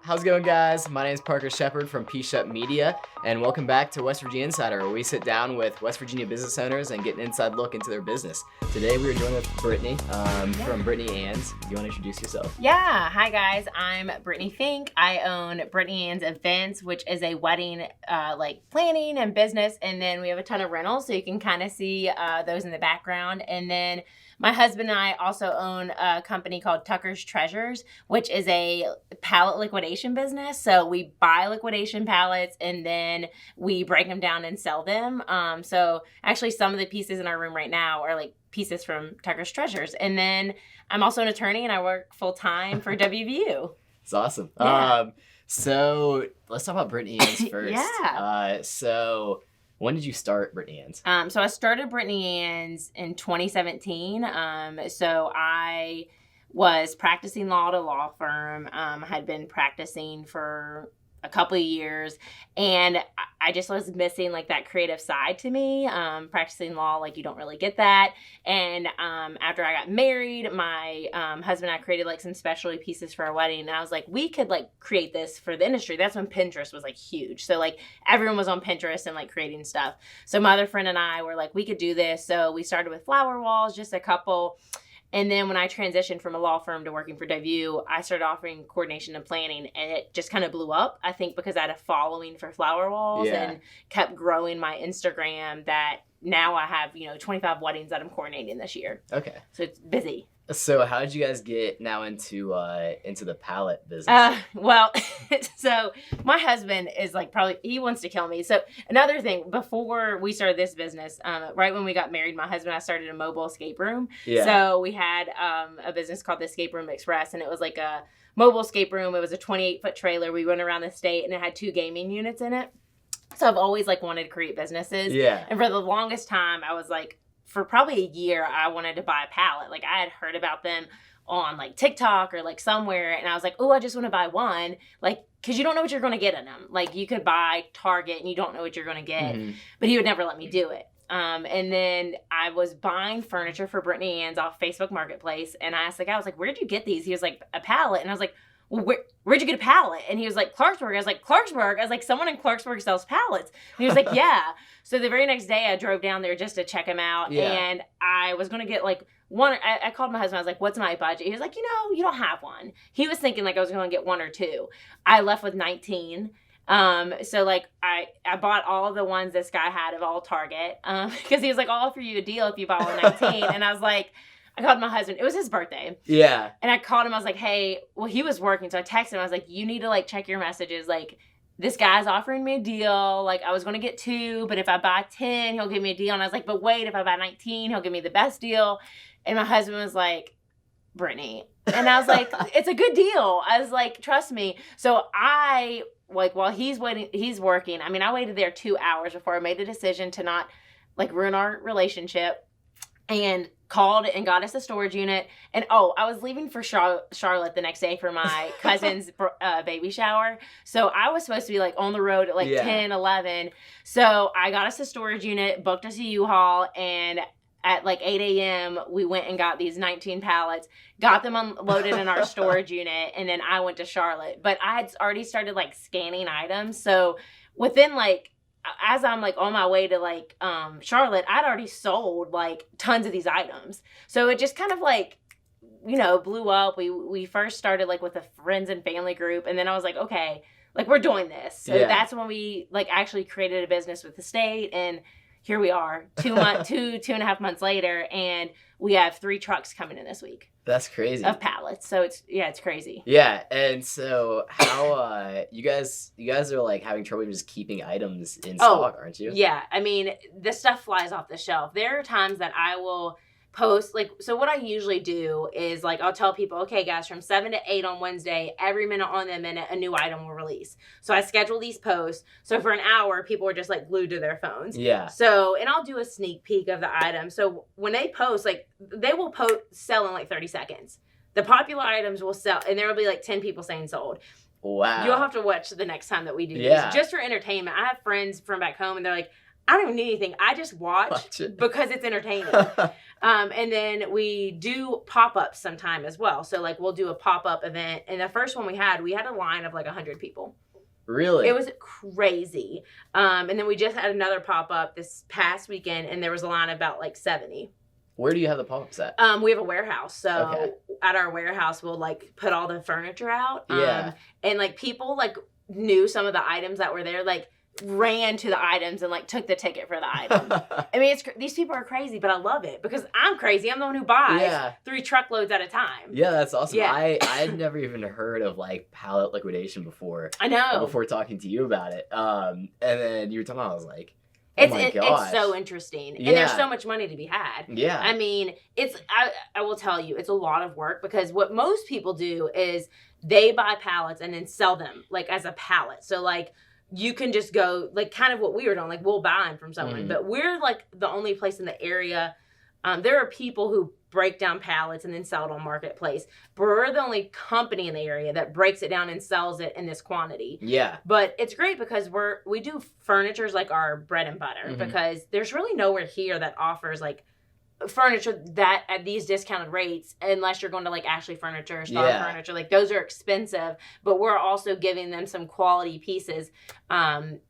How's it going, guys? My name is Parker Shepard from P-Shep Media, and welcome back to West Virginia Insider, where we sit down with West Virginia business owners and get an inside look into their business. Today, we are joined with Brittany from Brittany Anne. Do you want to introduce yourself? Yeah. Hi, guys. I'm Brittany Fink. I own Brittany Anne's Events, which is a wedding planning and business, and then we have a ton of rentals, so you can kind of see those in the background. And then my husband and I also own a company called Tucker's Treasures, which is a pallet liquidation business. So we buy liquidation pallets and then we break them down and sell them. So actually some of the pieces in our room right now are like pieces from Tucker's Treasures. And then I'm also an attorney and I work full time for WVU. It's awesome. Yeah. So let's talk about Brittany Anne's first. Yeah. So when did you start Brittany Anne's? So I started Brittany Anne's in 2017. So I was practicing law at a law firm. Had been practicing for a couple of years, and I just was missing like that creative side to me. Practicing law, like you don't really get that. And after I got married, my husband and I created like some specialty pieces for our wedding, and I was like, we could like create this for the industry. That's when Pinterest was like huge. So like everyone was on Pinterest and like creating stuff. So my other friend and I were like, we could do this. So we started with flower walls, just a couple. And then when I transitioned from a law firm to working for WVU, I started offering coordination and planning, and it just kind of blew up, I think, because I had a following for flower walls and kept growing my Instagram that now I have, 25 weddings that I'm coordinating this year. Okay. So it's busy. So how did you guys get now into the pallet business? So my husband is like he wants to kill me. So another thing, before we started this business, right when we got married, my husband and I started a mobile escape room. Yeah. So we had a business called the Escape Room Express, and it was like a mobile escape room. It was a 28-foot trailer. We went around the state, and it had 2 gaming units in it. So I've always like wanted to create businesses. Yeah. And for the longest time, I was like, for probably a year, I wanted to buy a pallet. Like I had heard about them on like TikTok or like somewhere. And I was like, oh, I just want to buy one. Like, cause you don't know what you're going to get in them. Like you could buy Target and you don't know what you're going to get, but he would never let me do it. And then I was buying furniture for Brittany Ann's off Facebook Marketplace. And I asked the guy, I was like, where'd you get these? He was like, a pallet. And I was like, well, where'd you get a pallet? And he was like, Clarksburg. I was like, Clarksburg? I was like, someone in Clarksburg sells pallets. And he was like, yeah. So the very next day I drove down there just to check him out. Yeah. And I was going to get like one. I called my husband. I was like, what's my budget? He was like, you don't have one. He was thinking like I was going to get 1 or 2. I left with 19. So like I bought all of the ones this guy had of all Target, because he was like, I'll offer you a deal if you buy all 19. And I was like, I called my husband. It was his birthday. Yeah. And I called him. I was like, hey, well, he was working. So I texted him. I was like, you need to like check your messages. Like this guy's offering me a deal. Like I was going to get 2, but if I buy 10, he'll give me a deal. And I was like, but wait, if I buy 19, he'll give me the best deal. And my husband was like, Brittany. And I was like, it's a good deal. I was like, trust me. So I while he's working. I mean, I waited there 2 hours before I made the decision to not like ruin our relationship, and called and got us a storage unit. And I was leaving for Charlotte the next day for my cousin's baby shower. So I was supposed to be like on the road at like 10, 11. So I got us a storage unit, booked us a U-Haul, and at like 8 a.m., we went and got these 19 pallets, got them unloaded in our storage unit, and then I went to Charlotte. But I had already started like scanning items. So within like, as I'm like on my way to like Charlotte, I'd already sold like tons of these items. So it just kind of like, blew up. We first started like with a friends and family group, and then I was like, okay, like we're doing this. So that's when we like actually created a business with the state, and here we are 2.5 months later, and we have 3 trucks coming in this week. That's crazy. Of pallets. So it's crazy. Yeah. And so how you guys are like having trouble just keeping items in stock, aren't you? Yeah. I mean, the stuff flies off the shelf. There are times that I will post, like, so what I usually do is like I'll tell people, okay guys, from 7 to 8 on Wednesday, every minute on the minute a new item will release. So I schedule these posts, so for an hour people are just like glued to their phones. Yeah. So, and I'll do a sneak peek of the item. So when they post, like they will sell in like 30 seconds. The popular items will sell, and there will be like 10 people saying sold. Wow. You'll have to watch the next time that we do this, just for entertainment. I have friends from back home, and they're like, I don't even need anything. I just watch it because it's entertaining. And then we do pop-ups sometime as well. So like we'll do a pop-up event. And the first one we had a line of like 100 people. Really? It was crazy. And then we just had another pop-up this past weekend, and there was a line of about like 70. Where do you have the pop-ups at? We have a warehouse. So at our warehouse, we'll like put all the furniture out. And like people like knew some of the items that were there, like ran to the items and like took the ticket for the item. I mean, these people are crazy, but I love it because I'm crazy. I'm the one who buys 3 truckloads at a time. Yeah, that's awesome. Yeah. I had never even heard of like pallet liquidation before. I know. Before talking to you about it. And then you were talking about it, I was like, oh my gosh. It's so interesting. And there's so much money to be had. Yeah. I mean, I will tell you, it's a lot of work because what most people do is they buy pallets and then sell them like as a pallet. So like, you can just go, like, kind of what we were doing. Like, we'll buy them from someone. Mm-hmm. But we're, like, the only place in the area. There are people who break down pallets and then sell it on Marketplace. But we're the only company in the area that breaks it down and sells it in this quantity. Yeah. But it's great because we do furniture's like our bread and butter. Because there's really nowhere here that offers, like, furniture that at these discounted rates, unless you're going to like Ashley Furniture, Star Furniture, like those are expensive, but we're also giving them some quality pieces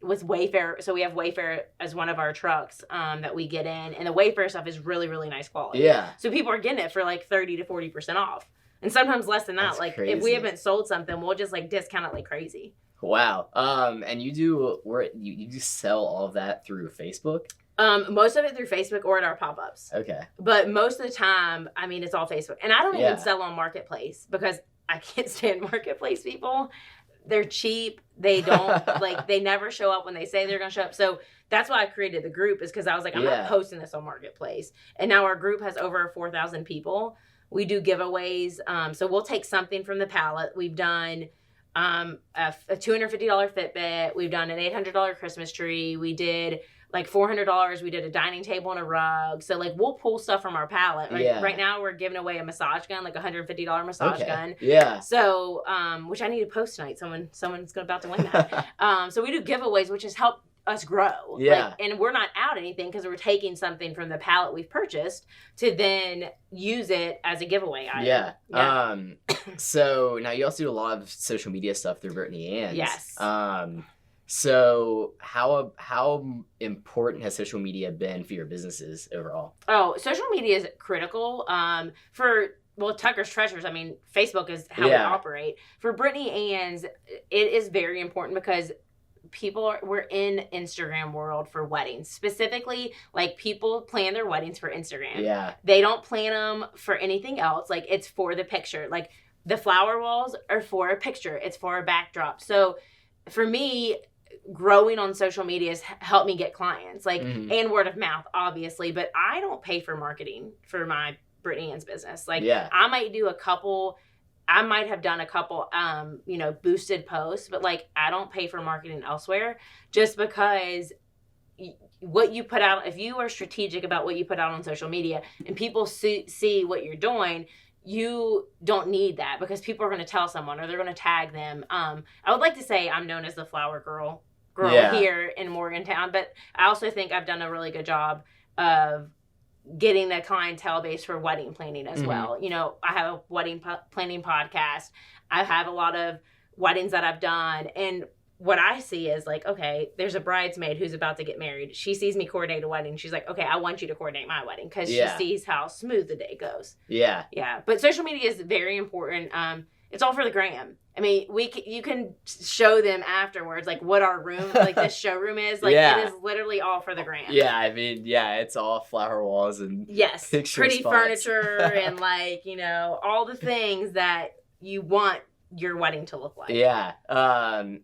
with Wayfair. So we have Wayfair as one of our trucks that we get in, and the Wayfair stuff is really, really nice quality. Yeah. So people are getting it for like 30 to 40% off, and sometimes less than that. That's like crazy. If we haven't sold something, we'll just like discount it like crazy. Wow. And you do sell all of that through Facebook? Most of it through Facebook or at our pop-ups. Okay. But most of the time, I mean, it's all Facebook. And I don't even sell on Marketplace because I can't stand Marketplace people. They're cheap. They don't, like, they never show up when they say they're going to show up. So that's why I created the group, is because I was like, I'm not posting this on Marketplace. And now our group has over 4,000 people. We do giveaways. So we'll take something from the pallet. We've done a $250 Fitbit. We've done an $800 Christmas tree. We did like $400. We did a dining table and a rug. So like we'll pull stuff from our pallet. Like right now we're giving away a massage gun, like a $150 massage gun. Yeah. So which I need to post tonight. Someone's about to win that. So we do giveaways, which has helped us grow. Yeah. Like, and we're not out anything because we're taking something from the pallet we've purchased to then use it as a giveaway item. Yeah. So now you also do a lot of social media stuff through Brittany Anne. Yes. So how important has social media been for your businesses overall? Oh, social media is critical. Tucker's Treasures, I mean, Facebook is how we operate. For Brittany Ann's, it is very important because we're in Instagram world for weddings. Specifically, like, people plan their weddings for Instagram. Yeah. They don't plan them for anything else. Like, it's for the picture. Like, the flower walls are for a picture. It's for a backdrop. So for me, growing on social media has helped me get clients, like, and word of mouth, obviously, but I don't pay for marketing for my Brittany Ann's business. Like, I might have done a couple, boosted posts, but like, I don't pay for marketing elsewhere, just because what you put out, if you are strategic about what you put out on social media and people see what you're doing, you don't need that, because people are going to tell someone or they're going to tag them. I would like to say I'm known as the flower girl here in Morgantown, but I also think I've done a really good job of getting the clientele base for wedding planning as well. You know, I have a wedding planning podcast. I have a lot of weddings that I've done, and what I see is like, okay, there's a bridesmaid who's about to get married. She sees me coordinate a wedding. She's like, okay, I want you to coordinate my wedding, because she sees how smooth the day goes. Yeah. Yeah. But social media is very important. It's all for the gram. I mean, you can show them afterwards, like, what our room, like this showroom is. Like, it is literally all for the gram. Yeah. I mean, it's all flower walls and pretty spots. Furniture and like, all the things that you want your wedding to look like. Yeah.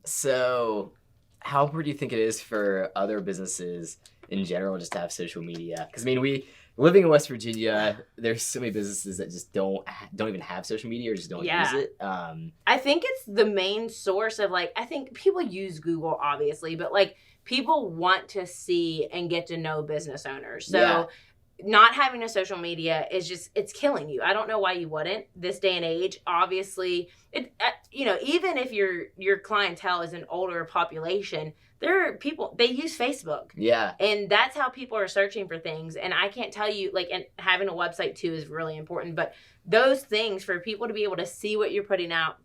So how important do you think it is for other businesses in general just to have social media? Because I mean, living in West Virginia, there's so many businesses that just don't even have social media or just don't use it. I think it's the main source of, like, I think people use Google, obviously, but like, people want to see and get to know business owners. So not having a social media is it's killing you. I don't know why you wouldn't this day and age. Obviously, even if your clientele is an older population, there are people, they use Facebook. Yeah. And that's how people are searching for things. And I can't tell you, like, and having a website too is really important. But those things, for people to be able to see what you're putting out,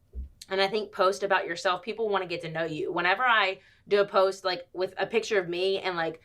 and I think post about yourself, people want to get to know you. Whenever I do a post, like, with a picture of me and, like,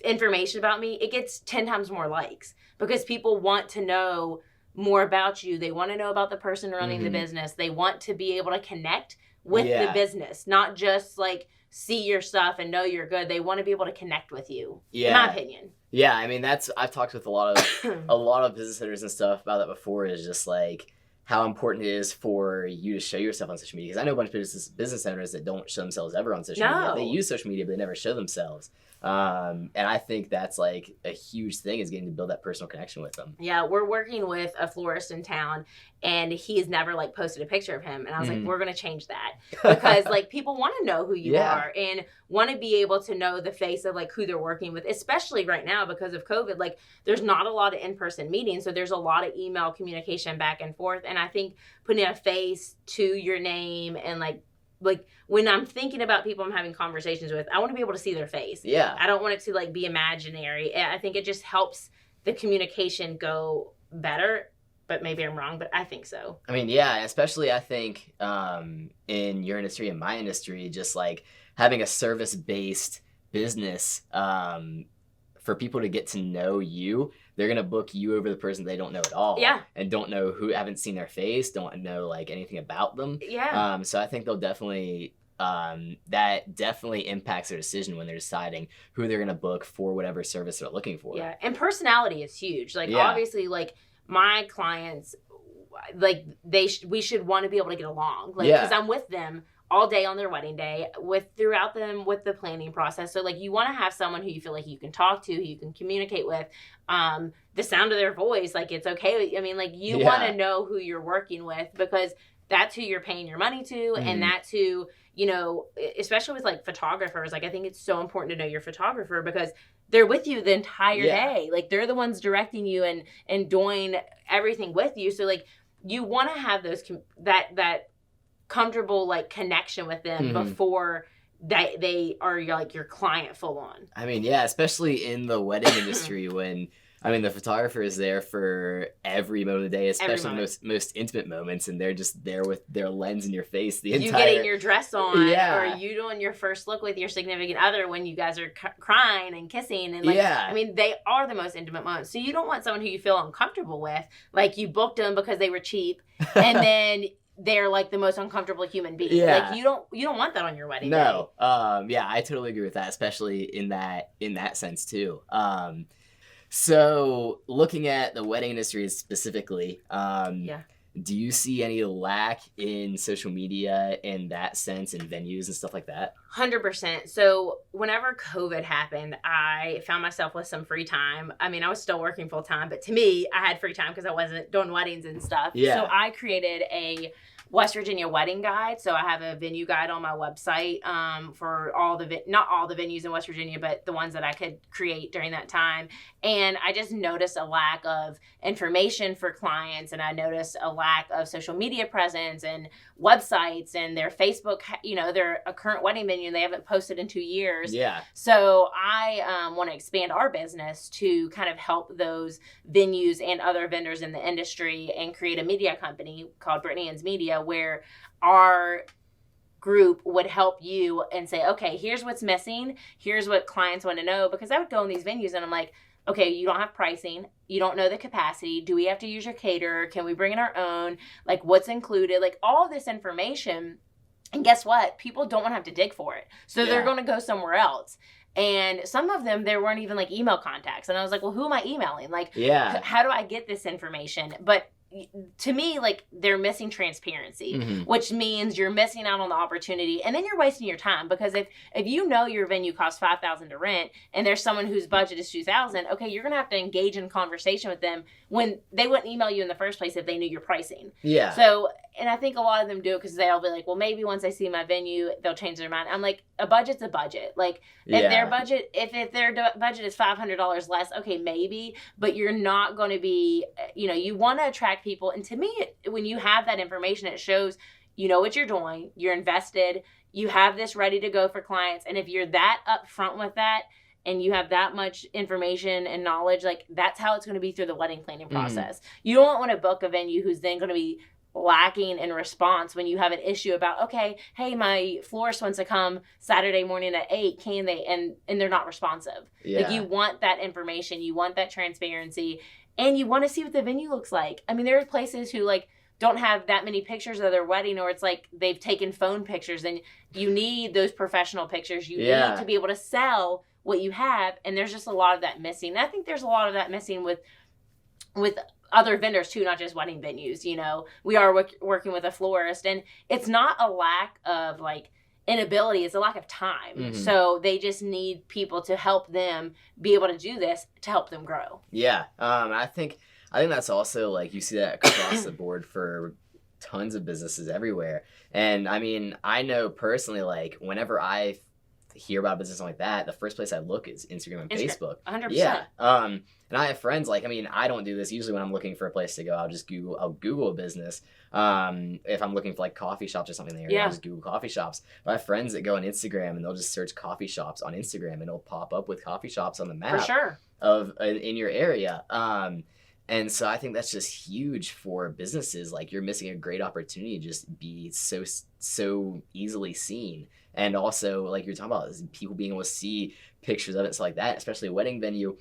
information about me, it gets 10 times more likes because people want to know more about you. They want to know about the person running the business. They want to be able to connect with the business, not just, like, see your stuff and know you're good. They want to be able to connect with you, in my opinion. Yeah, I mean, I've talked with a lot of business owners and stuff about that before, is just, like, how important it is for you to show yourself on social media. Because I know a bunch of business owners that don't show themselves ever on social media. They use social media, but they never show themselves. And I think that's, like, a huge thing, is getting to build that personal connection with them. Yeah, we're working with a florist in town, and he's never, like, posted a picture of him. And I was like, we're going to change that. Because, like, people want to know who you are and want to be able to know the face of, like, who they're working with, especially right now because of COVID. Like, there's not a lot of in-person meetings, so there's a lot of email communication back and forth. And I think putting a face to your name and, like when I'm thinking about people I'm having conversations with, I want to be able to see their face. Yeah. I don't want it to, like, be imaginary. I think it just helps the communication go better, but maybe I'm wrong, but I think so. I mean, yeah, especially I think in your industry and my industry, just, like, having a service-based business, for people to get to know you, they're going to book you over the person they don't know at all. Yeah. And don't know haven't seen their face, don't know, like, anything about them. Yeah. So I think they'll definitely, that definitely impacts their decision when they're deciding who they're going to book for whatever service they're looking for. Yeah. And personality is huge. Like, obviously, like, my clients, like, we should want to be able to get along. Like, because I'm with them all day on their wedding day, throughout them with the planning process. So, like, you want to have someone who you feel like you can talk to, who you can communicate with, the sound of their voice, like, it's okay. I mean, like, you want to know who you're working with, because that's who you're paying your money to. And that's who, you know, especially with, like, photographers, like, I think it's so important to know your photographer, because they're with you the entire day. Like, they're the ones directing you and doing everything with you. So, like, you want to have those, that comfortable, like, connection with them before they are, like, your client full on. I mean, yeah, especially in the wedding industry, when, I mean, the photographer is there for every moment of the day, especially the most intimate moments, and they're just there with their lens in your face the entire... You getting your dress on, or you doing your first look with your significant other when you guys are crying and kissing, and, like, I mean, they are the most intimate moments. So you don't want someone who you feel uncomfortable with, like, you booked them because they were cheap, and then they're, like, the most uncomfortable human being. Yeah. Like, you don't want that on your wedding day. No. Yeah, I totally agree with that, especially in that sense too. So looking at the wedding industry specifically, do you see any lack in social media in that sense, in venues and stuff like that? 100%. So whenever COVID happened, I found myself with some free time. I mean, I was still working full time, but to me, I had free time because I wasn't doing weddings and stuff. Yeah. So I created a West Virginia wedding guide. So I have a venue guide on my website for not all the venues in West Virginia, but the ones that I could create during that time. And I just noticed a lack of information for clients, and I noticed a lack of social media presence and websites, and their Facebook, you know, they're a current wedding venue and they haven't posted in 2 years. Yeah. So I want to expand our business to kind of help those venues and other vendors in the industry, and create a media company called Brittany Anne's Media, where our group would help you and say, okay, here's what's missing. Here's what clients want to know. Because I would go in these venues and I'm like, okay, you don't have pricing. You don't know the capacity. Do we have to use your caterer? Can we bring in our own? Like, what's included? Like, all this information. And guess what? People don't want to have to dig for it. So they're going to go somewhere else. And some of them, there weren't even, like, email contacts. And I was like, well, who am I emailing? Like, how do I get this information? But to me, like, they're missing transparency, which means you're missing out on the opportunity, and then you're wasting your time. Because if you know your venue costs $5,000 to rent, and there's someone whose budget is $2,000, okay, you're gonna have to engage in conversation with them when they wouldn't email you in the first place if they knew your pricing. Yeah. So, and I think a lot of them do it because they'll be like, well, maybe once I see my venue, they'll change their mind. I'm like, a budget's a budget. Like, if their budget, if their budget is $500 less, okay, maybe, but you're not going to be, you know, you want to attract people. And to me, when you have that information, it shows you know what you're doing, you're invested, you have this ready to go for clients. And if you're that upfront with that, and you have that much information and knowledge, like that's how it's going to be through the wedding planning process. You don't want to book a venue who's then going to be lacking in response when you have an issue about, okay, hey, my florist wants to come Saturday morning at 8, can they? And they're not responsive. Yeah. Like, you want that information, you want that transparency, and you want to see what the venue looks like. I mean, there are places who like don't have that many pictures of their wedding, or it's like they've taken phone pictures, and you need those professional pictures. You need to be able to sell what you have, and there's just a lot of that missing. And I think there's a lot of that missing with other vendors too, not just wedding venues. You know, we are working with a florist, and it's not a lack of like inability, it's a lack of time. So they just need people to help them be able to do this, to help them grow. Yeah. I think that's also like, you see that across the board for tons of businesses everywhere. And I mean, I know personally, like whenever I hear about a business like that, the first place I look is Instagram and Facebook. 100%. Yeah. And I have friends, like, I mean, I don't do this usually when I'm looking for a place to go. I'll Google a business. If I'm looking for like coffee shops or something there, I'll just Google coffee shops. But I have friends that go on Instagram and they'll just search coffee shops on Instagram, and it'll pop up with coffee shops on the map For sure. in your area. And so I think that's just huge for businesses. Like, you're missing a great opportunity to just be so easily seen. And also, like you're talking about, is people being able to see pictures of it, so like that, especially a wedding venue,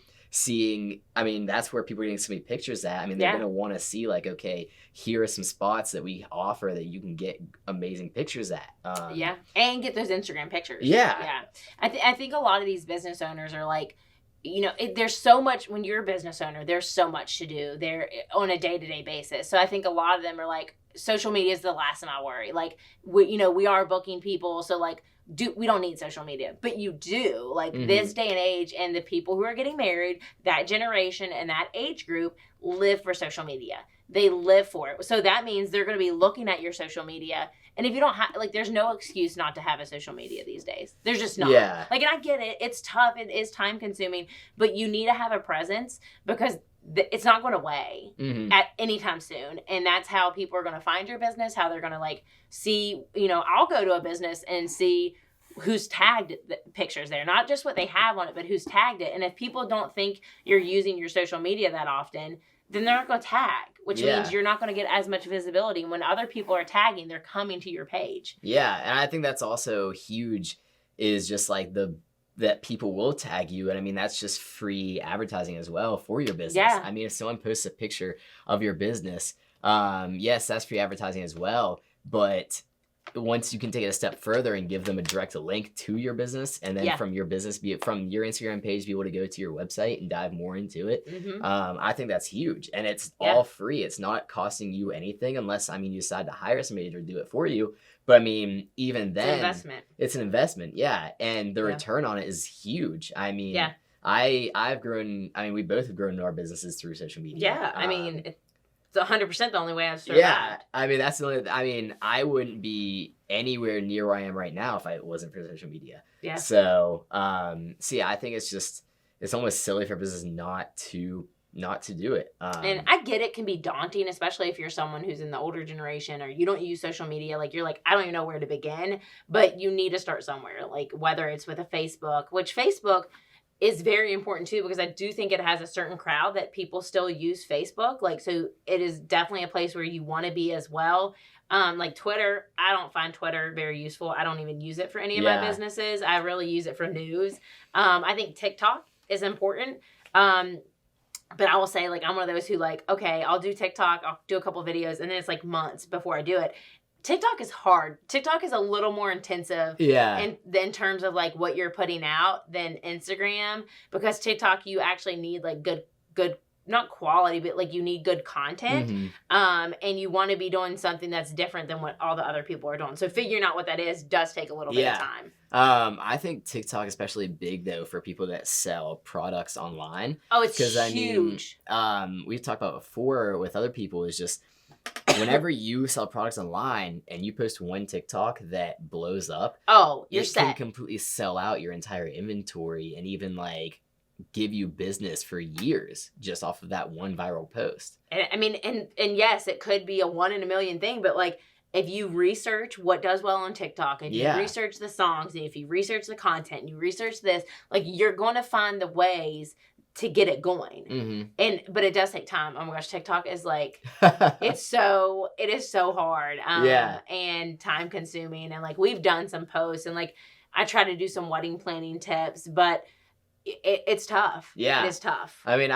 I mean, that's where people are getting so many pictures at. I mean, they're going to want to see, like, okay, here are some spots that we offer that you can get amazing pictures at. And get those Instagram pictures. I think a lot of these business owners are like, you know, there's so much, when you're a business owner, there's so much to do there on a day-to-day basis. So I think a lot of them are like, social media is the last time I worry. Like, we are booking people, so like, we don't need social media, but you do. Like, this day and age, and the people who are getting married, that generation and that age group, live for social media. They live for it. So that means they're going to be looking at your social media. And if you don't have, like, there's no excuse not to have a social media these days. There's just not. Yeah. Like, and I get it. It's tough. It is time consuming, but you need to have a presence, because it's not going away at any time soon. And that's how people are going to find your business, how they're going to like see, you know, I'll go to a business and see who's tagged the pictures there, not just what they have on it, but who's tagged it. And if people don't think you're using your social media that often, then they're not going to tag, which means you're not going to get as much visibility. When other people are tagging, they're coming to your page. Yeah. And I think that's also huge, is just like that people will tag you. And I mean, that's just free advertising as well for your business. Yeah. I mean, if someone posts a picture of your business, yes, that's free advertising as well. But once you can take it a step further and give them a direct link to your business, and then from your business, be it from your Instagram page, be able to go to your website and dive more into it. I think that's huge. And it's all free. It's not costing you anything, unless, I mean, you decide to hire somebody to do it for you. But I mean, even then, it's an investment. Yeah. And the return on it is huge. I mean, I've grown, I mean, we both have grown our businesses through social media. Yeah. I mean, it's 100% the only way I've survived. Yeah. I mean, that's the only, I mean, I wouldn't be anywhere near where I am right now if it wasn't for social media. Yeah. So, I think it's almost silly for business not to do it. And I get it can be daunting, especially if you're someone who's in the older generation, or you don't use social media. Like, you're like, I don't even know where to begin, but you need to start somewhere. Like, whether it's with a Facebook, which Facebook is very important too, because I do think it has a certain crowd that people still use Facebook. Like, so it is definitely a place where you want to be as well. Like Twitter, I don't find Twitter very useful. I don't even use it for any of my businesses. I really use it for news. I think TikTok is important. But I will say, like, I'm one of those who, like, okay, I'll do TikTok, I'll do a couple videos, and then it's like months before I do it. TikTok is hard. TikTok is a little more intensive in terms of like what you're putting out than Instagram, because TikTok, you actually need like good, not quality, but like you need good content. And you want to be doing something that's different than what all the other people are doing. So figuring out what that is does take a little bit of time. I think TikTok especially big though for people that sell products online. Oh, it's huge. I mean, we've talked about before with other people, is just whenever you sell products online and you post one TikTok that blows up, you're set. It can completely sell out your entire inventory and even like give you business for years just off of that one viral post. And I mean, and yes, it could be a 1 in a million thing, but like if you research what does well on TikTok, if you research the songs, and if you research the content, and you research this, like, you're going to find the ways to get it going. But it does take time. Oh my gosh, TikTok is like, it is so hard. And time consuming. And like, we've done some posts, and like, I try to do some wedding planning tips, but it's tough. Yeah. It is tough. I mean,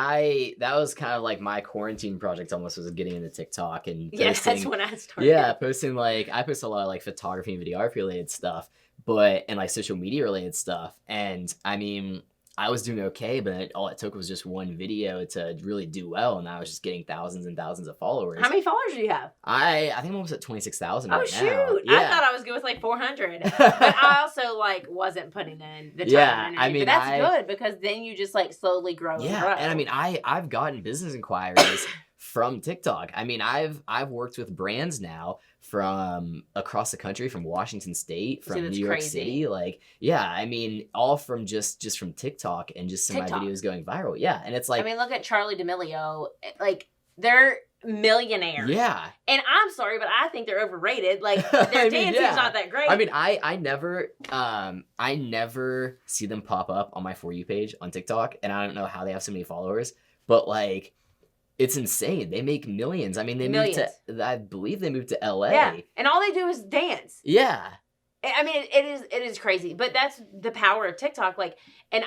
that was kind of like my quarantine project almost, was getting into TikTok and posting. Yeah, that's when I started. Yeah, posting like, I post a lot of like photography and videography related stuff, and like social media related stuff. And I mean, I was doing okay, but all it took was just one video to really do well, and I was just getting thousands and thousands of followers. How many followers do you have? I think I'm almost at 26,000 right now. Oh, shoot. Yeah. I thought I was good with like 400. But I also like wasn't putting in the time and energy. I mean, but that's good, because then you just like slowly grow and grow. And I mean, I've gotten business inquiries from TikTok. I mean, I've worked with brands now from across the country, from Washington State, from New York City. Like, I mean, all from just from TikTok and just some of my videos going viral. Yeah. And it's like, I mean, look at Charlie D'Amelio. Like, they're millionaires. Yeah. And I'm sorry, but I think they're overrated. Like, their dancing's not that great. I mean, I never see them pop up on my For You page on TikTok, and I don't know how they have so many followers, but like, it's insane. They make millions. I mean, I believe they moved to LA. Yeah. And all they do is dance. Yeah. I mean, it is crazy, but that's the power of TikTok. Like, and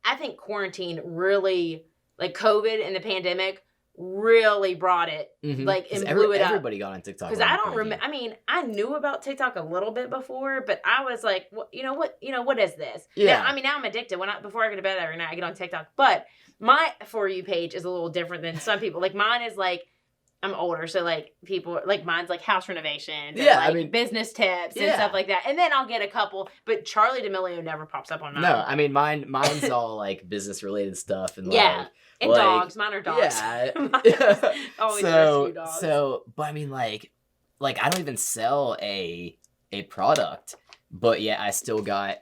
I think quarantine really, like, COVID and the pandemic really brought it, like, and blew it up. Everybody got on TikTok. Because I don't remember. I mean, I knew about TikTok a little bit before, but I was like, well, what is this? Yeah. Now, I mean, now I'm addicted. Before I go to bed every night, I get on TikTok. But my For You page is a little different than some people. Like, mine is like, I'm older, so like people like mine's like house renovations, and like, I mean, business tips and stuff like that. And then I'll get a couple, but Charlie D'Amelio never pops up on mine. No, I mean mine's all like business related stuff and and dogs. Mine are dogs. Yeah, always rescue dogs. But I mean like I don't even sell a product. But I still got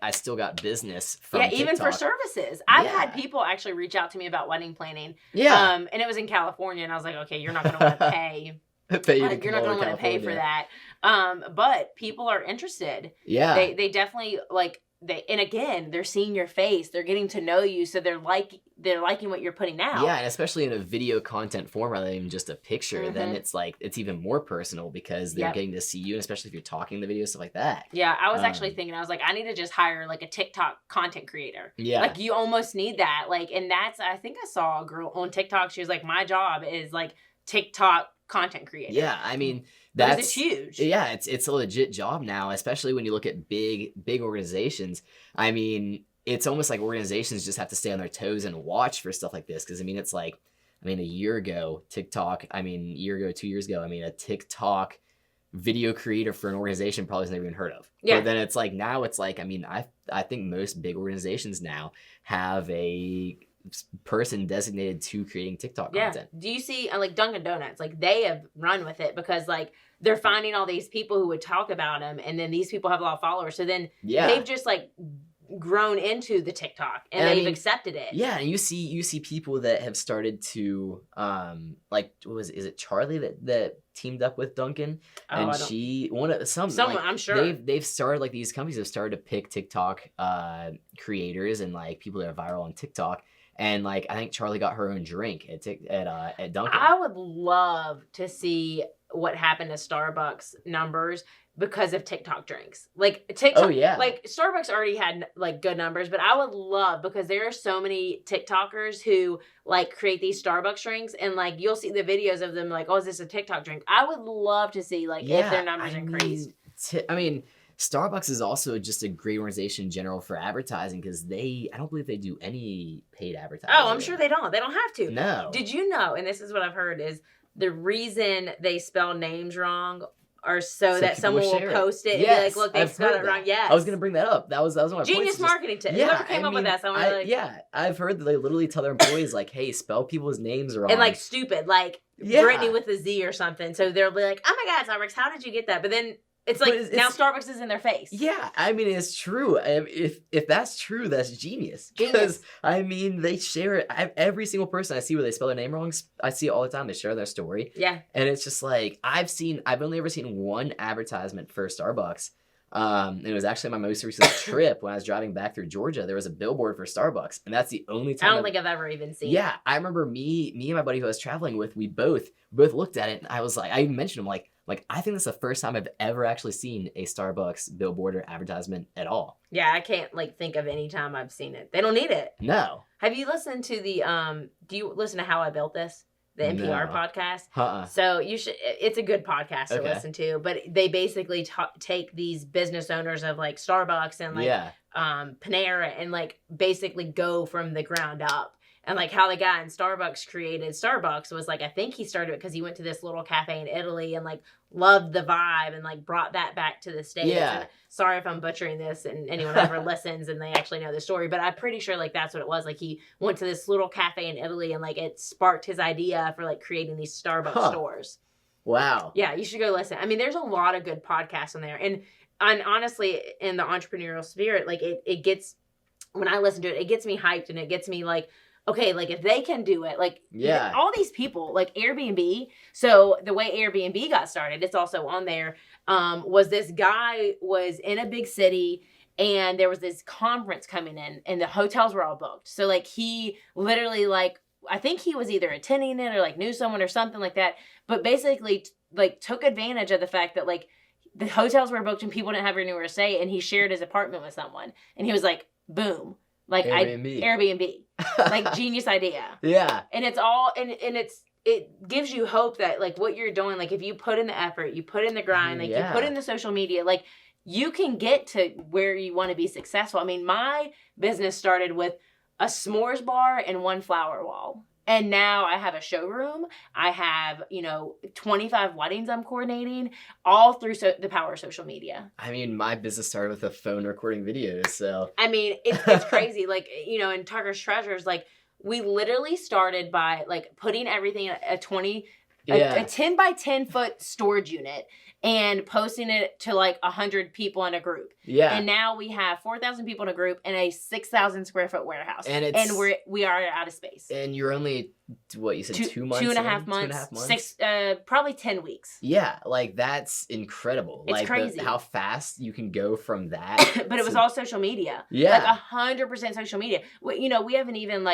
business from TikTok. Even for services. I've had people actually reach out to me about wedding planning. Yeah. And it was in California, and I was like, okay, you're not going to want to pay. You're not going to want to pay for that. But people are interested. Yeah. They definitely like. And again, they're seeing your face. They're getting to know you, so they're liking what you're putting out. Yeah, and especially in a video content form rather than just a picture, then it's like it's even more personal because they're getting to see you, and especially if you're talking the video, stuff like that. Yeah, I was actually thinking, I was like, I need to just hire like a TikTok content creator. Yeah, like you almost need that. Like, and I think I saw a girl on TikTok. She was like, my job is like TikTok content creator. Yeah, I mean. It's huge. Yeah, it's a legit job now, especially when you look at big organizations. I mean, it's almost like organizations just have to stay on their toes and watch for stuff like this. Because, I mean, it's like, a year ago, 2 years ago, a TikTok video creator for an organization probably has never even heard of. Yeah. But then it's like, now it's like, I think most big organizations now have a person designated to creating TikTok content. Do you see like Dunkin' Donuts, like they have run with it because like they're finding all these people who would talk about them, and then these people have a lot of followers, so then they've just like grown into the TikTok and they've accepted it. Yeah, and you see people that have started to like is it Charlie that teamed up with Dunkin'? And someone I'm sure they've started like these companies have started to pick TikTok creators and like people that are viral on TikTok. And like I think Charlie got her own drink at Dunkin'. I would love to see what happened to Starbucks numbers because of TikTok drinks. Like TikTok, like Starbucks already had like good numbers, but I would love, because there are so many TikTokers who like create these Starbucks drinks, and like you'll see the videos of them like, oh, is this a TikTok drink? I would love to see like if their numbers increased. Starbucks is also just a great organization in general for advertising because I don't believe they do any paid advertising. Oh, I'm sure they don't. They don't have to. No. Did you know, and this is what I've heard, is the reason they spell names wrong or so that someone will post it and be like, look, they spelled it wrong. Yes. I was going to bring that up. That was one of my genius marketing tip. Whoever came up with that, someone I've heard that they literally tell their employees like, hey, spell people's names wrong. And like stupid, like Brittany with a Z or something. So they'll be like, oh my God, Starbucks, how did you get that? But then It's like now Starbucks is in their face. Yeah, I mean, it's true. If that's true, that's genius. Because, I mean, they share it. Every single person I see where they spell their name wrong, I see it all the time. They share their story. Yeah. And it's just like, I've only ever seen one advertisement for Starbucks. And it was actually my most recent trip when I was driving back through Georgia. There was a billboard for Starbucks. And that's the only time. I don't think I've ever even seen it. Yeah, I remember me and my buddy who I was traveling with, we both looked at it. And I was like, I even mentioned him, like, I think that's the first time I've ever actually seen a Starbucks billboard or advertisement at all. Yeah, I can't think of any time I've seen it. They don't need it. No. Have you listened to do you listen to How I Built This? The NPR podcast? So you should. It's a good podcast to listen to, but they basically take these business owners of like Starbucks and Panera and like basically go from the ground up. And like how the guy in Starbucks created Starbucks was like, I think he started it because he went to this little cafe in Italy and like loved the vibe and like brought that back to the States. Yeah. And sorry if I'm butchering this and anyone ever listens and they actually know the story, but I'm pretty sure like that's what it was. Like he went to this little cafe in Italy and like it sparked his idea for like creating these Starbucks stores. Wow. Yeah, you should go listen. I mean, there's a lot of good podcasts on there. And honestly, in the entrepreneurial spirit, like it gets, when I listen to it, it gets me hyped and it gets me like, okay, like if they can do it, like all these people, like Airbnb. So the way Airbnb got started, it's also on there, was this guy was in a big city and there was this conference coming in and the hotels were all booked. So like he literally like, I think he was either attending it or like knew someone or something like that, but basically like took advantage of the fact that like the hotels were booked and people didn't have anywhere to stay and he shared his apartment with someone and he was like, boom. Like Airbnb, like genius idea. Yeah. And it's all, and it gives you hope that like what you're doing, like if you put in the effort, you put in the grind, like you put in the social media, like you can get to where you want to be successful. I mean, my business started with a s'mores bar and one flower wall. And now I have a showroom. I have, 25 weddings I'm coordinating, all through the power of social media. I mean, my business started with a phone recording videos, so. I mean, it's crazy. Like, in Tucker's Treasures, like, we literally started by, like, putting everything in a 10 by 10 foot storage unit and posting it to like 100 people in a group. Yeah. And now we have 4,000 people in a group in a 6,000 square foot warehouse. And we are out of space. And you're only, what you said, 2 months? 2.5 months. 2.5 months? Probably 10 weeks. Yeah. Like that's incredible. It's like crazy. How fast you can go from that. But it was all social media. Yeah. Like 100% social media. We haven't even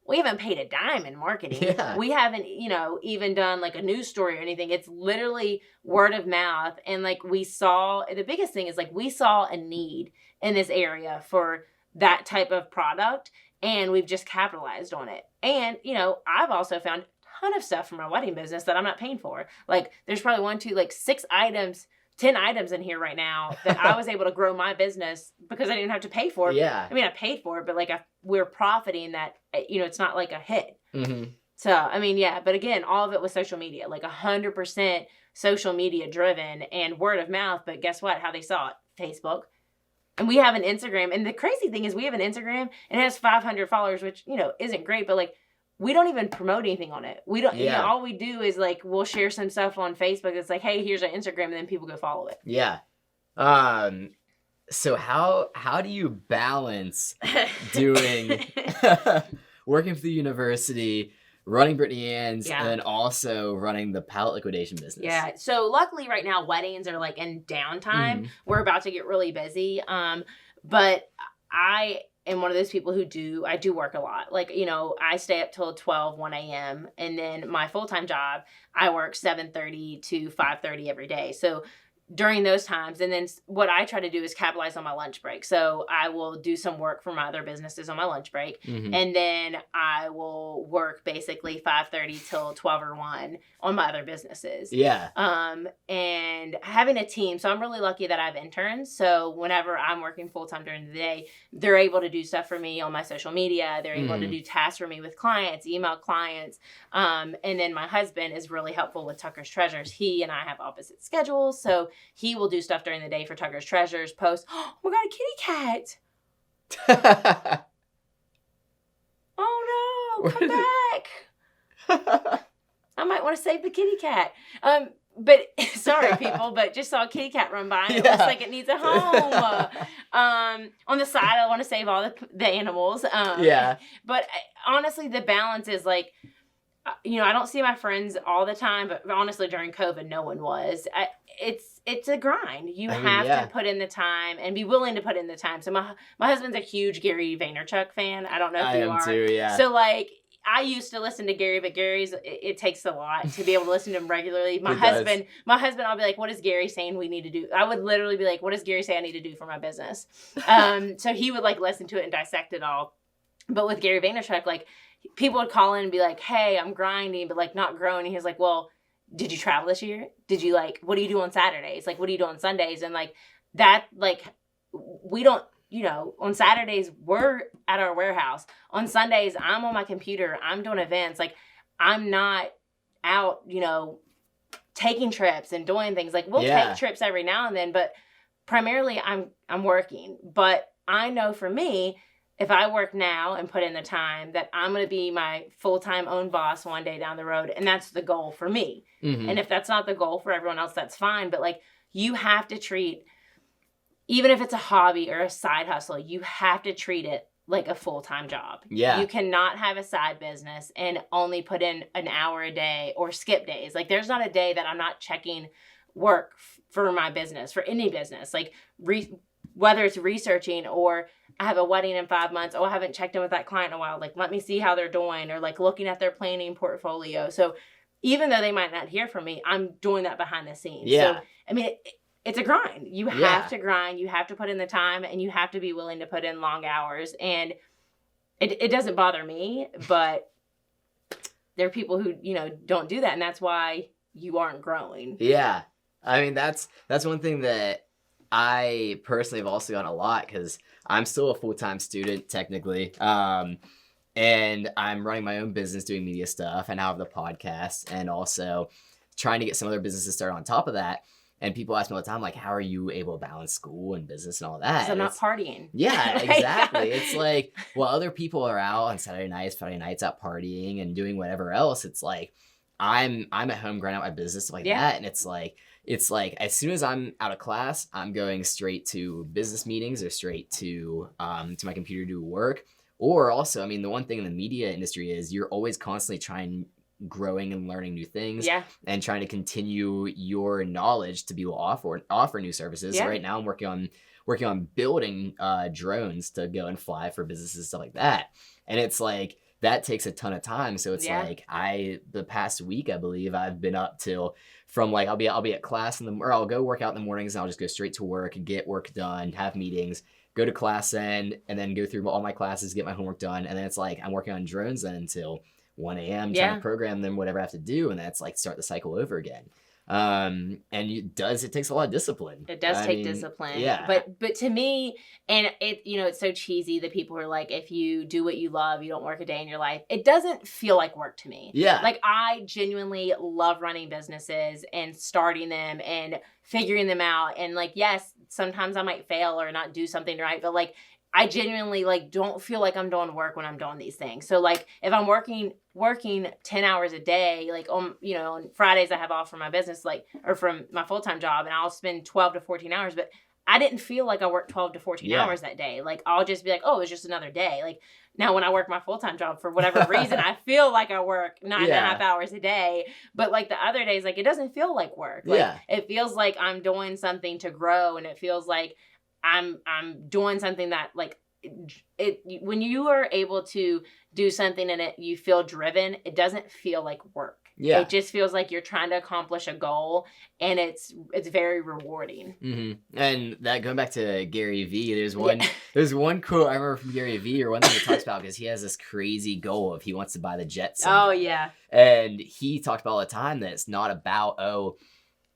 we haven't paid a dime in marketing. Yeah. We haven't, even done like a news story or anything. It's literally word of mouth. And like the biggest thing is like we saw a need in this area for that type of product and we've just capitalized on it. And, I've also found a ton of stuff from my wedding business that I'm not paying for. Like there's probably 6 items, 10 items in here right now that I was able to grow my business because I didn't have to pay for it. Yeah. I mean, I paid for it, but we're profiting that, it's not like a hit. Mm-hmm. So, I mean, yeah, but again, all of it was social media, like 100% social media driven and word of mouth. But guess what? How they saw it? Facebook. And we have an Instagram. And the crazy thing is we have an Instagram and it has 500 followers, which, isn't great, but we don't even promote anything on it. We don't, all we do is we'll share some stuff on Facebook. It's like, hey, here's our Instagram. And then people go follow it. Yeah. So how do you balance doing, working for the university, running Brittany Anne's, and then also running the pallet liquidation business? Yeah. So luckily right now, weddings are in downtime. Mm-hmm. We're about to get really busy. But I am one of those people who I do work a lot. I stay up till 1 a.m. And then my full-time job, I work 7:30 to 5:30 every day. So during those times, and then what I try to do is capitalize on my lunch break. So I will do some work for my other businesses on my lunch break. Mm-hmm. And then I will work basically 5:30 till 12 or 1 on my other businesses. Yeah. And having a team. So I'm really lucky that I have interns. So whenever I'm working full time during the day, they're able to do stuff for me on my social media. They're able to do tasks for me with clients, email clients. And then my husband is really helpful with Tucker's Treasures. He and I have opposite schedules. So he will do stuff during the day for Tucker's Treasures, post, oh, we got a kitty cat. Oh no, come back. I might want to save the kitty cat. but sorry, people, but just saw a kitty cat run by and it looks like it needs a home. On the side, I want to save all the animals. But honestly, the balance is like, I don't see my friends all the time, but honestly, during COVID, no one was. It's a grind. You have to put in the time and be willing to put in the time. So my husband's a huge Gary Vaynerchuk fan. I don't know if you are. I am too, yeah. So like, I used to listen to Gary, but it takes a lot to be able to listen to him regularly. My husband, I'll be like, what is Gary saying we need to do? I would literally be like, what does Gary say I need to do for my business? So he would like listen to it and dissect it all. But with Gary Vaynerchuk, like, people would call in and be like, hey, I'm grinding, but like not growing. And he was like, well, did you travel this year? Did you like, what do you do on Saturdays? Like, what do you do on Sundays? And like that, like, we don't, on Saturdays we're at our warehouse. On Sundays, I'm on my computer. I'm doing events. Like, I'm not out, taking trips and doing things. Like, we'll take trips every now and then, but primarily I'm working. But I know for me, if I work now and put in the time, that I'm going to be my full-time own boss one day down the road. And that's the goal for me. Mm-hmm. And if that's not the goal for everyone else, that's fine. But like, you have to treat, even if it's a hobby or a side hustle, you have to treat it like a full-time job. Yeah. You cannot have a side business and only put in an hour a day or skip days. Like, there's not a day that I'm not checking work for my business, for any business. Like, whether it's researching or I have a wedding in 5 months. Oh, I haven't checked in with that client in a while. Like, let me see how they're doing, or like looking at their planning portfolio. So even though they might not hear from me, I'm doing that behind the scenes. Yeah. So, I mean, it's a grind. You have to grind. You have to put in the time, and you have to be willing to put in long hours. And it doesn't bother me, but there are people who, don't do that. And that's why you aren't growing. Yeah. I mean, that's one thing that I personally have also done a lot, because I'm still a full-time student technically. And I'm running my own business doing media stuff, and I have the podcast, and also trying to get some other businesses started on top of that. And people ask me all the time, like, how are you able to balance school and business and all that? Because I'm not partying. Yeah, exactly. It's like, well, other people are out on Saturday nights, Friday nights out partying and doing whatever else. It's like, I'm at home grinding out my business, stuff like that. And it's like, as soon as I'm out of class, I'm going straight to business meetings or straight to my computer to do work. Or also, I mean, the one thing in the media industry is you're always constantly growing and learning new things, and trying to continue your knowledge to be able to offer new services. Right now, I'm working on building drones to go and fly for businesses and stuff like that. And it's like, that takes a ton of time. So it's like, the past week, I believe I've been up till from like, I'll be at class or I'll go work out in the mornings, and I'll just go straight to work and get work done, have meetings, go to class and then go through all my classes, get my homework done. And then it's like, I'm working on drones then until 1 a.m. trying to program them, whatever I have to do. And that's like, start the cycle over again. And it takes a lot of discipline. It does take discipline. Yeah. But to me, and it's so cheesy that people are like, if you do what you love, you don't work a day in your life. It doesn't feel like work to me. Yeah. Like, I genuinely love running businesses and starting them and figuring them out. And like, yes, sometimes I might fail or not do something right, but like, I genuinely like don't feel like I'm doing work when I'm doing these things. So like, if I'm working 10 hours a day, like on Fridays I have off from my business, or from my full-time job, and I'll spend 12 to 14 hours, but I didn't feel like I worked 12 to 14 hours that day. Like, I'll just be like, oh, it's just another day. Like, now when I work my full-time job, for whatever reason, I feel like I work 9.5 hours a day. But like the other days, like, it doesn't feel like work. Like, it feels like I'm doing something to grow, and it feels like I'm doing something that, like, when you are able to do something and you feel driven, it doesn't feel like work. Yeah. It just feels like you're trying to accomplish a goal, and it's very rewarding. Mm-hmm. And that, going back to Gary Vee, there's one quote I remember from Gary Vee, or one thing he talks about, because he has this crazy goal of he wants to buy the jet someday. Oh yeah. And he talked about all the time that it's not about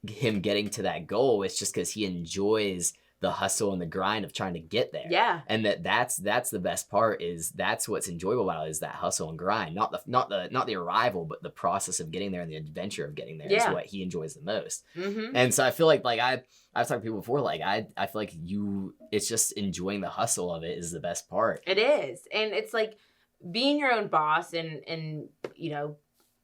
him getting to that goal. It's just because he enjoys the hustle and the grind of trying to get there. Yeah. And that's the best part, is that's what's enjoyable about it, is that hustle and grind. Not the arrival, but the process of getting there and the adventure of getting there is what he enjoys the most. Mm-hmm. And so I feel like I've talked to people before, like I feel like it's just enjoying the hustle of it is the best part. It is. And it's like being your own boss and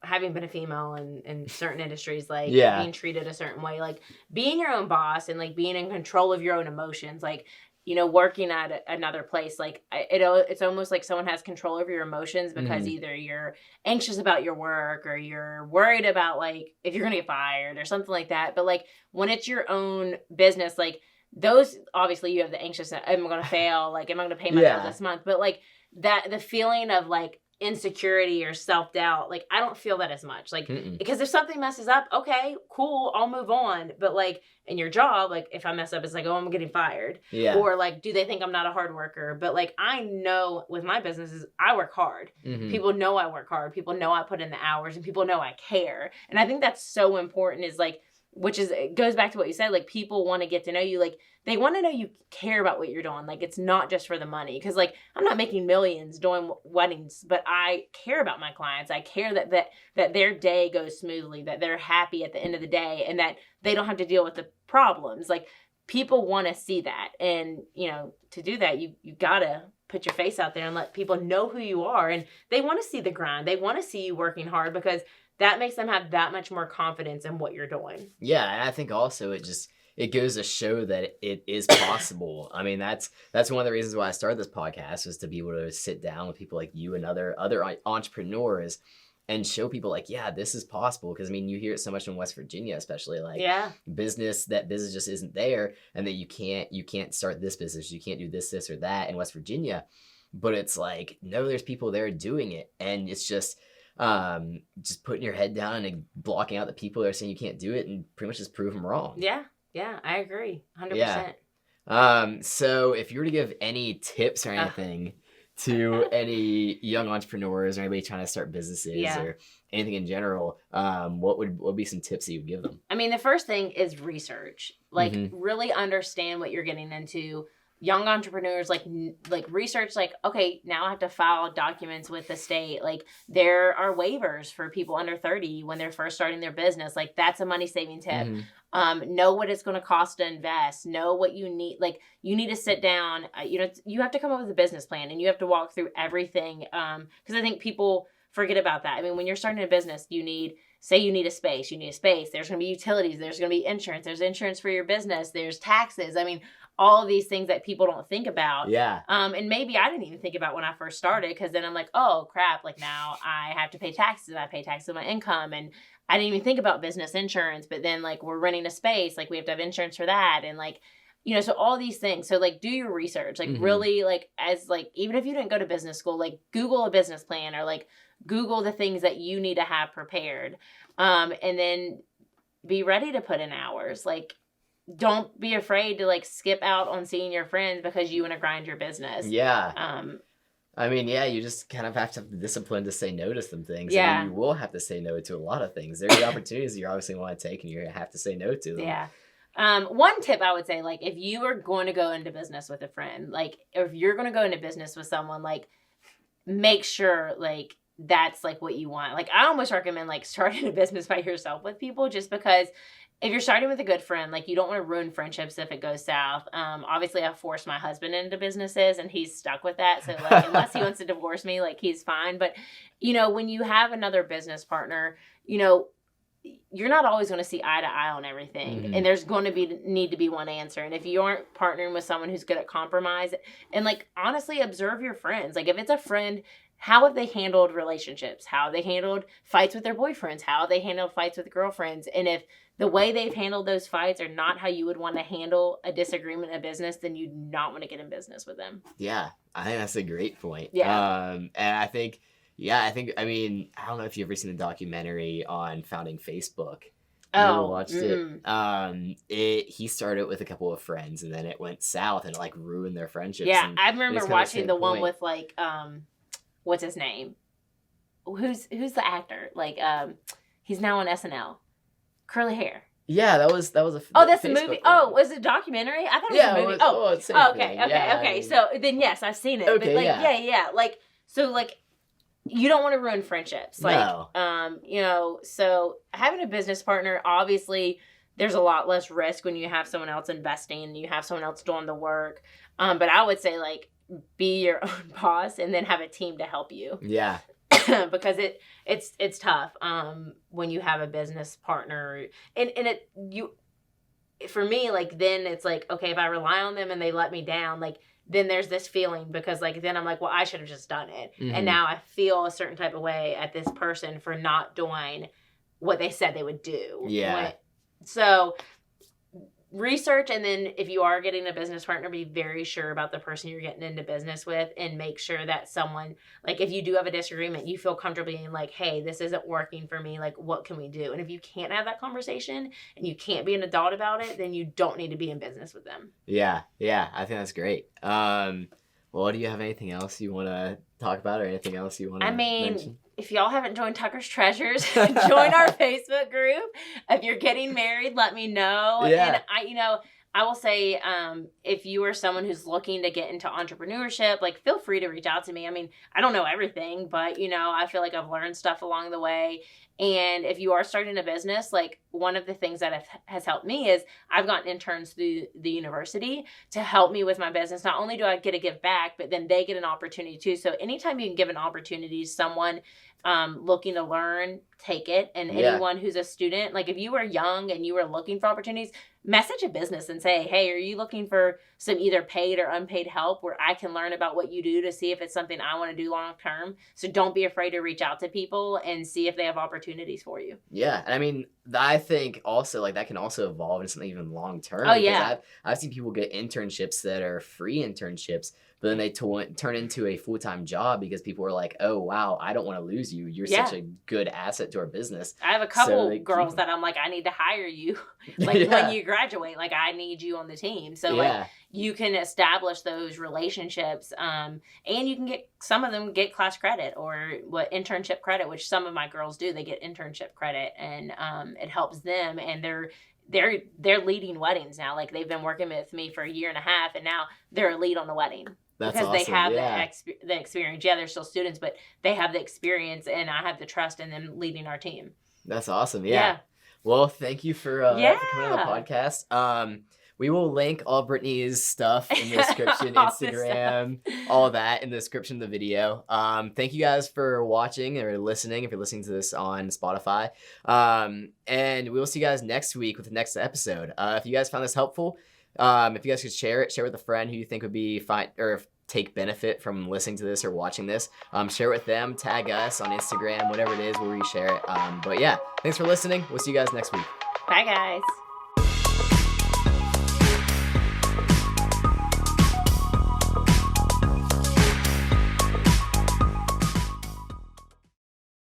having been a female in certain industries, like being treated a certain way, like being your own boss and like being in control of your own emotions, like, working at another place, like it's almost like someone has control over your emotions because either you're anxious about your work or you're worried about like if you're gonna get fired or something like that. But like when it's your own business, like those, obviously you have the anxious, am I gonna fail? Like, am I gonna pay my bills this month? But like that, the feeling of like insecurity or self-doubt, like I don't feel that as much, like because if something messes up, okay, cool, I'll move on. But like in your job, like if I mess up, it's like, oh, I'm getting fired, or like, do they think I'm not a hard worker? But like I know with my businesses, I work hard. People know I work hard, people know I put in the hours, and people know I care. And I think that's so important, is like, which is, it goes back to what you said, like people want to get to know you, like they want to know you care about what you're doing. Like it's not just for the money, because like I'm not making millions doing weddings, but I care about my clients. I care that their day goes smoothly, that they're happy at the end of the day, and that they don't have to deal with the problems. Like people want to see that, and to do that, you gotta put your face out there and let people know who you are, and they want to see the grind. They want to see you working hard, because that makes them have that much more confidence in what you're doing. Yeah, and I think also it goes to show that it is possible. I mean, that's one of the reasons why I started this podcast, was to be able to sit down with people like you and other entrepreneurs and show people like, yeah, this is possible. Because I mean, you hear it so much in West Virginia, especially like business just isn't there, and that you can't start this business, you can't do this or that in West Virginia. But it's like, no, there's people there doing it, and it's just putting your head down and blocking out the people that are saying you can't do it, and pretty much just prove them wrong. Yeah, I agree, 100%. So if you were to give any tips or anything to any young entrepreneurs or anybody trying to start businesses or anything in general, what would be some tips that you would give them? I mean, the first thing is research. Like really understand what you're getting into. Young entrepreneurs, like research, like, okay, now I have to file documents with the state. Like there are waivers for people under 30 when they're first starting their business. Like that's a money saving tip. Know what it's going to cost to invest. Know what you need. Like you need to sit down, you have to come up with a business plan, and you have to walk through everything. Because I think people forget about that. I mean, when you're starting a business, you need a space. There's going to be utilities. There's going to be insurance. There's insurance for your business. There's taxes. I mean, all of these things that people don't think about. And maybe I didn't even think about when I first started, because then I'm like, oh crap, like now I have to pay taxes. I pay taxes on my income, and I didn't even think about business insurance. But then like we're renting a space, like we have to have insurance for that, and like, so all these things. So like do your research, like really, like as like, even if you didn't go to business school, like Google a business plan, or like Google the things that you need to have prepared. And then be ready to put in hours. Like don't be afraid to like skip out on seeing your friends because you want to grind your business. I mean, you just kind of have to have the discipline to say no to some things. And you will have to say no to a lot of things. There's opportunities you obviously want to take, and you have to say no to them. One tip I would say, like if you are going to go into business with a friend, like if you're going to go into business with someone, like make sure like that's like what you want. Like I almost recommend like starting a business by yourself with people, just because if you're starting with a good friend, like you don't want to ruin friendships if it goes south. Obviously I've forced my husband into businesses, and he's stuck with that. So like unless he wants to divorce me, like he's fine. But when you have another business partner, you're not always going to see eye to eye on everything, and there's going to need to be one answer. And if you aren't partnering with someone who's good at compromise, and like honestly observe your friends, like if it's a friend, how have they handled relationships? How have they handled fights with their boyfriends? How have they handled fights with girlfriends? And if the way they've handled those fights are not how you would want to handle a disagreement in business, then you do not want to get in business with them. Yeah, I think that's a great point. And I think, I mean, I don't know if you've ever seen the documentary on founding Facebook. You ever watched it? He started with a couple of friends, and then it went south, and it like ruined their friendships. Yeah, I remember watching the one with like, what's his name? Who's the actor? Like, he's now on SNL. Curly hair. Yeah, that was a. Oh, that's a movie. One. Oh, was it a documentary? I thought it was a movie. Okay. So then, yes, I've seen it. Okay, but like, like, so like, you don't want to ruin friendships. Like, so having a business partner, obviously, there's a lot less risk when you have someone else investing and you have someone else doing the work. But I would say like, be your own boss, and then have a team to help you. Yeah. because it's tough when you have a business partner, and for me, like, then it's like, okay, if I rely on them and they let me down, like, then there's this feeling, because like then I'm like, well, I should have just done it. And now I feel a certain type of way at this person for not doing what they said they would do. Yeah. So research, and then if you are getting a business partner, be very sure about the person you're getting into business with, and make sure that someone, like, if you do have a disagreement, you feel comfortable being like, hey, this isn't working for me, like, what can we do? And if you can't have that conversation and you can't be an adult about it, then you don't need to be in business with them. Yeah, I think that's great. Well, do you have anything else you want to talk about, or anything else you want to mention? If y'all haven't joined Tucker's Treasures, join our Facebook group. If you're getting married, let me know. Yeah. And I will say, if you are someone who's looking to get into entrepreneurship, like, feel free to reach out to me. I mean, I don't know everything, but, I feel like I've learned stuff along the way. And if you are starting a business, like, one of the things that has helped me is I've gotten interns through the university to help me with my business. Not only do I get to give back, but then they get an opportunity too. So anytime you can give an opportunity to someone looking to learn, take it. And anyone who's a student, like, if you were young and you were looking for opportunities, message a business and say, hey, are you looking for some either paid or unpaid help where I can learn about what you do to see if it's something I want to do long term? So don't be afraid to reach out to people and see if they have opportunities for you. Yeah. And I mean, I think also, like, that can also evolve into something even long term. Oh, yeah. I've seen people get internships that are free internships, but then they turn into a full-time job because people are like, oh, wow, I don't want to lose you. You're such a good asset to our business. I have a couple girls that I'm like, I need to hire you. Like, when you graduate, like, I need you on the team. So, like, you can establish those relationships, and you can get, some of them get class credit or internship credit, which some of my girls do. They get internship credit, and it helps them, and they're leading weddings now. Like, they've been working with me for a year and a half, and now they're a lead on the wedding. That's because awesome. They have the experience. Yeah, they're still students, but they have the experience, and I have the trust in them leading our team. That's awesome. Yeah. Well, thank you for coming on the podcast. We will link all Brittany's stuff in the description, Instagram, all that in the description of the video. Thank you guys for watching or listening, if you're listening to this on Spotify. And we will see you guys next week with the next episode. If you guys found this helpful, if you guys could share with a friend who you think would be fine or take benefit from listening to this or watching this, share it with them, tag us on Instagram, whatever it is where we share it. But yeah, thanks for listening. We'll see you guys next week. Bye, guys.